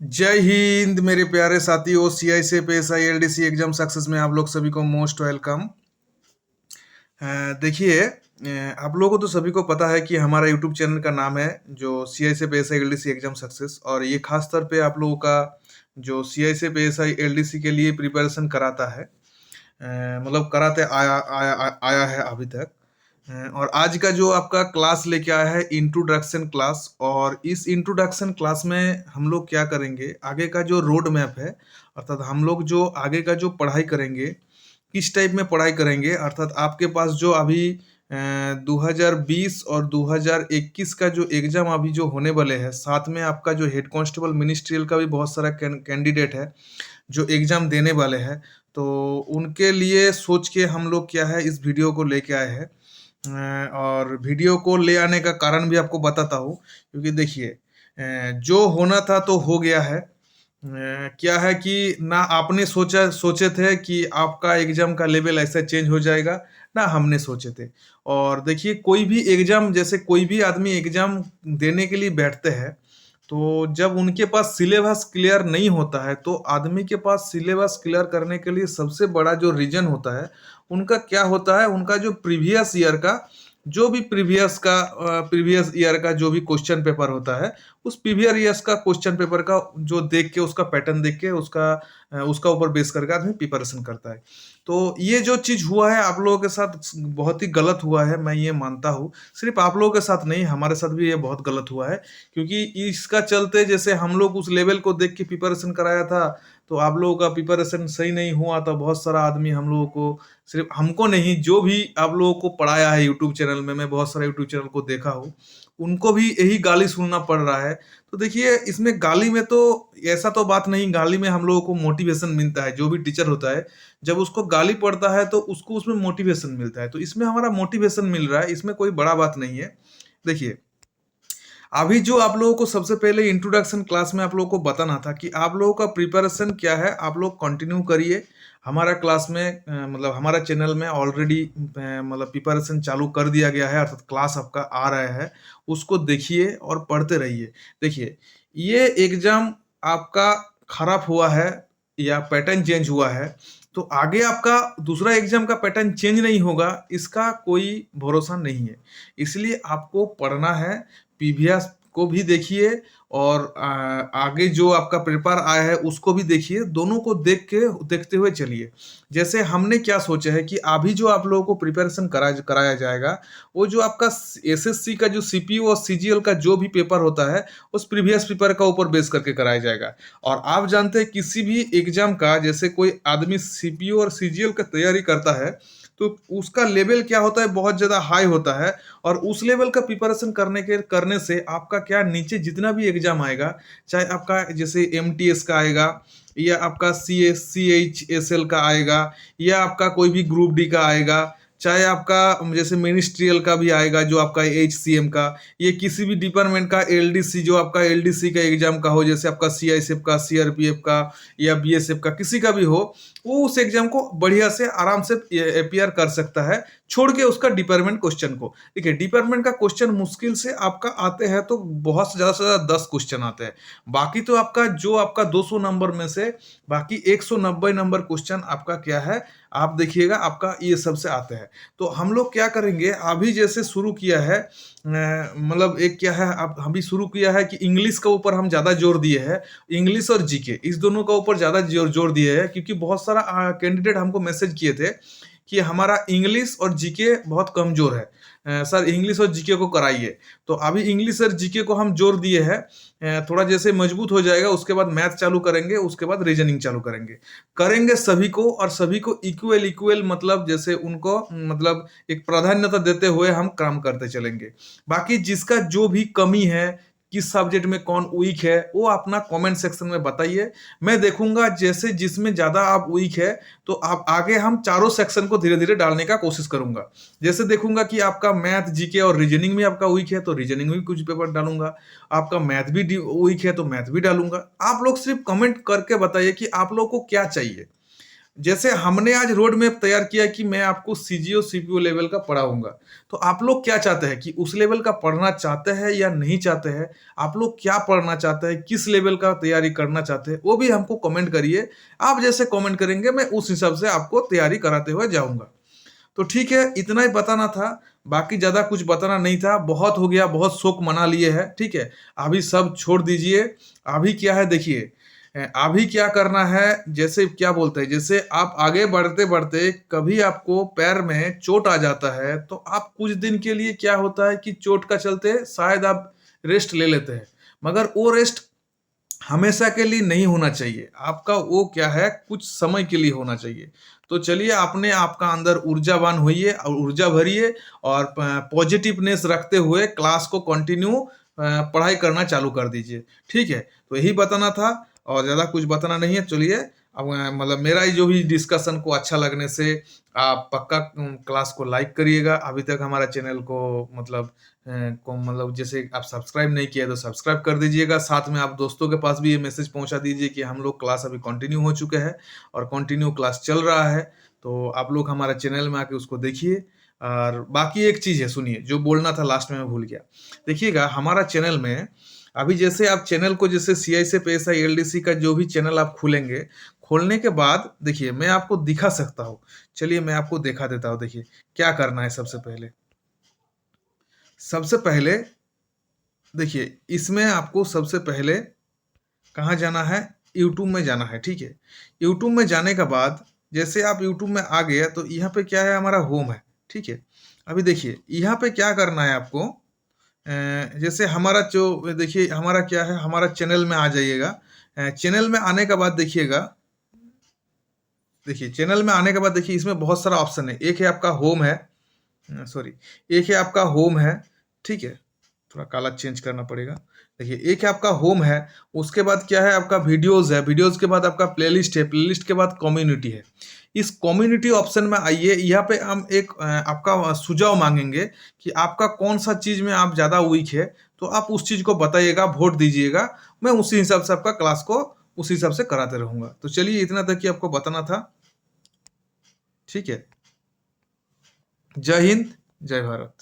जय हिंद मेरे प्यारे साथियों। सीआई से पीएसआई एलडीसी एग्जाम सक्सेस में आप लोग सभी को मोस्ट वेलकम। देखिए, आप लोगों को तो सभी को पता है कि हमारा यूट्यूब चैनल का नाम है जो सीआई से पीएसआई एलडीसी एग्जाम सक्सेस, और ये खास तौर पे आप लोगों का जो सीआई से पीएसआई एलडीसी के लिए प्रिपरेशन कराता है, मतलब कराते आया है अभी तक। और आज का जो आपका क्लास लेके आया है इंट्रोडक्शन क्लास, और इस इंट्रोडक्शन क्लास में हम लोग क्या करेंगे, आगे का जो रोड मैप है, अर्थात हम लोग जो आगे का जो पढ़ाई करेंगे, किस टाइप में पढ़ाई करेंगे, अर्थात आपके पास जो अभी 2020 और 2021 का जो एग्जाम अभी जो होने वाले हैं, साथ में आपका जो हेड कांस्टेबल मिनिस्ट्रियल का भी बहुत सारा कैंडिडेट है जो एग्जाम देने वाले हैं। तो उनके लिए सोच के हम लोग क्या है इस वीडियो को लेके आए हैं। और वीडियो को ले आने का कारण भी आपको बताता हूँ, क्योंकि देखिए, जो होना था तो हो गया है। क्या है कि ना आपने सोचे थे कि आपका एग्जाम का लेवल ऐसा चेंज हो जाएगा, ना हमने सोचे थे। और देखिए, कोई भी एग्जाम, जैसे कोई भी आदमी एग्जाम देने के लिए बैठते हैं, तो जब उनके पास सिलेबस क्लियर नहीं होता है, तो आदमी के पास सिलेबस क्लियर करने के लिए सबसे बड़ा जो रीजन होता है उनका क्या होता है, उनका जो प्रीवियस ईयर का, जो भी प्रीवियस ईयर का जो भी क्वेश्चन पेपर होता है, उस प्रीवियस ईयर्स का क्वेश्चन पेपर का जो देख के, उसका पैटर्न देख के, उसका ऊपर बेस करके आदमी प्रिपरेशन करता है। तो ये जो चीज हुआ है आप लोगों के साथ, बहुत ही गलत हुआ है, मैं ये मानता हूँ। सिर्फ आप लोगों के साथ नहीं, हमारे साथ भी ये बहुत गलत हुआ है। क्योंकि इसका चलते, जैसे हम लोग उस लेवल को देख के प्रिपरेशन कराया था, तो आप लोगों का प्रिपरेशन सही नहीं हुआ, तो बहुत सारा आदमी हम लोगों को, सिर्फ हमको नहीं, जो भी आप लोगों को पढ़ाया है यूट्यूब चैनल में, मैं बहुत सारे यूट्यूब चैनल को देखा हूँ, उनको भी यही गाली सुनना पड़ रहा है। तो देखिए, इसमें गाली में तो ऐसा तो बात नहीं, गाली में हम लोगों को मोटिवेशन मिलता है। जो भी टीचर होता है, जब उसको गाली पड़ता है तो उसको उसमें मोटिवेशन मिलता है, तो इसमें हमारा मोटिवेशन मिल रहा है, इसमें कोई बड़ा बात नहीं है। देखिए, अभी जो आप लोगों को सबसे पहले इंट्रोडक्शन क्लास में आप लोगों को बताना था कि आप लोगों का प्रिपरेशन क्या है, आप लोग कंटिन्यू करिए। हमारा क्लास में मतलब हमारा चैनल में ऑलरेडी मतलब प्रिपरेशन चालू कर दिया गया है, अर्थात क्लास आपका आ रहा है, उसको देखिए और पढ़ते रहिए। देखिए, ये एग्जाम आपका खराब हुआ है या पैटर्न चेंज हुआ है, तो आगे आपका दूसरा एग्जाम का पैटर्न चेंज नहीं होगा, इसका कोई भरोसा नहीं है। इसलिए आपको पढ़ना है, प्रीवियस को भी देखिए, और आगे जो आपका पेपर आया है उसको भी देखिए, दोनों को देखते हुए चलिए। जैसे हमने क्या सोचा है कि अभी जो आप लोगों को प्रिपरेशन कराया जाएगा, वो जो आपका एसएससी का जो सीपीयू और सीजीएल का जो भी पेपर होता है, उस प्रीवियस पेपर का ऊपर बेस करके कराया जाएगा। और आप जानते हैं, किसी भी एग्जाम का, जैसे कोई आदमी सीपीयू और सीजीएल का तैयारी करता है, तो उसका लेवल क्या होता है, बहुत ज्यादा हाई होता है। और उस लेवल का प्रिपरेशन करने से आपका क्या, नीचे जितना भी एग्जाम आएगा, चाहे आपका जैसे एमटीएस का आएगा, या आपका CHSL का आएगा, या आपका कोई भी ग्रुप डी का आएगा, चाहे आपका जैसे मिनिस्ट्रियल का भी आएगा, जो आपका HCM का, ये किसी भी डिपार्टमेंट का एलडीसी, जो आपका एलडीसी का एग्जाम का हो, जैसे आपका सीआईएसएफ का, सीआरपीएफ का, या बीएसएफ का, किसी का भी हो, वो उस एग्जाम को बढ़िया से आराम से अपियर कर सकता है, छोड़ के उसका डिपार्टमेंट क्वेश्चन को। देखिए, डिपार्टमेंट का क्वेश्चन मुश्किल से आपका आते हैं तो बहुत से ज्यादा 10 क्वेश्चन आते हैं। बाकी तो आपका 200 नंबर में से बाकी 190 नंबर क्वेश्चन आपका क्या है, आप देखिएगा, आपका ये सबसे आते हैं। तो हम लोग क्या करेंगे, अभी जैसे शुरू किया है, मतलब एक क्या है, अब अभी शुरू किया है कि इंग्लिश के ऊपर हम ज्यादा जोर दिए हैं। इंग्लिश और जीके, इस दोनों का ऊपर ज्यादा जोर दिए हैं, क्योंकि बहुत सारा कैंडिडेट हमको मैसेज किए थे कि हमारा इंग्लिश और जीके बहुत कमजोर है, सर इंग्लिश और जीके को कराइए। तो अभी इंग्लिश और जीके को हम जोर दिए हैं, थोड़ा जैसे मजबूत हो जाएगा, उसके बाद मैथ चालू करेंगे, उसके बाद रीजनिंग चालू करेंगे सभी को, और सभी को इक्वल इक्वल, मतलब जैसे उनको, मतलब एक प्राधान्यता देते हुए हम काम करते चलेंगे। बाकी जिसका जो भी कमी है, किस सब्जेक्ट में कौन वीक है, वो अपना कमेंट सेक्शन में बताइए। मैं देखूंगा, जैसे जिसमें ज्यादा आप वीक है, तो आप आगे, हम चारों सेक्शन को धीरे धीरे डालने का कोशिश करूंगा। जैसे देखूंगा कि आपका मैथ, जीके और रीजनिंग में आपका वीक है, तो रीजनिंग में भी कुछ पेपर डालूंगा। आपका मैथ भी वीक है, तो मैथ भी डालूंगा। आप लोग सिर्फ कमेंट करके बताइए कि आप लोग को क्या चाहिए। जैसे हमने आज रोड मैप तैयार किया कि मैं आपको सीजीओ सीपीओ लेवल का पढ़ाऊंगा, तो आप लोग क्या चाहते हैं कि उस लेवल का पढ़ना चाहते हैं या नहीं चाहते हैं? आप लोग क्या पढ़ना चाहते हैं, किस लेवल का तैयारी करना चाहते हैं, वो भी हमको कमेंट करिए। आप जैसे कमेंट करेंगे मैं उस हिसाब से आपको तैयारी कराते हुए जाऊंगा। तो ठीक है, इतना ही बताना था, बाकी ज़्यादा कुछ बताना नहीं था। बहुत हो गया, बहुत शौक मना लिए हैं, ठीक है? अभी सब छोड़ दीजिए। अभी क्या है देखिए, अभी क्या करना है, जैसे क्या बोलते हैं, जैसे आप आगे बढ़ते-बढ़ते कभी आपको पैर में चोट आ जाता है, तो आप कुछ दिन के लिए क्या होता है कि चोट का चलते शायद आप रेस्ट ले लेते हैं, मगर वो रेस्ट हमेशा के लिए नहीं होना चाहिए। आपका वो क्या है, कुछ समय के लिए होना चाहिए। तो चलिए, अपने आपका अंदर ऊर्जावान होइए और ऊर्जा भरिए और पॉजिटिवनेस रखते हुए क्लास को कंटिन्यू पढ़ाई करना चालू कर दीजिए। ठीक है? तो यही बताना था और ज़्यादा कुछ बताना नहीं है। चलिए, अब मतलब मेरा ये जो भी डिस्कशन को अच्छा लगने से आप पक्का क्लास को लाइक करिएगा। अभी तक हमारा चैनल को मतलब को मतलब जैसे आप सब्सक्राइब नहीं किया तो सब्सक्राइब कर दीजिएगा। साथ में आप दोस्तों के पास भी ये मैसेज पहुंचा दीजिए कि हम लोग क्लास अभी कंटिन्यू हो चुके हैं और कंटिन्यू क्लास चल रहा है। तो आप लोग हमारे चैनल में आके उसको देखिए। और बाकी एक चीज़ है, सुनिए, जो बोलना था लास्ट में मैं भूल गया। देखिएगा, हमारा चैनल में अभी जैसे आप चैनल को जैसे सीआई से पीएसआई एलडीसी का जो भी चैनल आप खोलेंगे, खोलने के बाद देखिए मैं आपको दिखा सकता हूँ। चलिए मैं आपको दिखा देता हूँ। देखिए क्या करना है। सबसे पहले देखिए, इसमें आपको सबसे पहले कहाँ जाना है, यूट्यूब में जाना है। ठीक है? यूट्यूब में जाने के बाद जैसे आप यूट्यूब में आ गया तो यहाँ पे क्या है, हमारा होम है। ठीक है? अभी देखिए यहाँ पे क्या करना है आपको, जैसे हमारा जो देखिए हमारा क्या है, हमारा चैनल में आ जाइएगा। चैनल में आने के बाद देखिएगा, देखिए चैनल में आने के बाद देखिए इसमें बहुत सारा ऑप्शन है। एक है आपका होम है, सॉरी, एक है आपका होम है। ठीक है? थोड़ा काला चेंज करना पड़ेगा। देखिए एक है आपका होम है, उसके बाद क्या है आपका वीडियोस है, वीडियोस के बाद आपका प्लेलिस्ट है, प्लेलिस्ट के बाद कम्युनिटी है। इस कम्युनिटी ऑप्शन में आइए, यहाँ पे हम एक आपका सुझाव मांगेंगे कि आपका कौन सा चीज में आप ज्यादा वीक है, तो आप उस चीज को बताइएगा, वोट दीजिएगा। मैं उसी हिसाब से आपका क्लास को उसी हिसाब से कराते रहूंगा। तो चलिए इतना तक ही आपको बताना था। ठीक है? जय हिंद, जय भारत।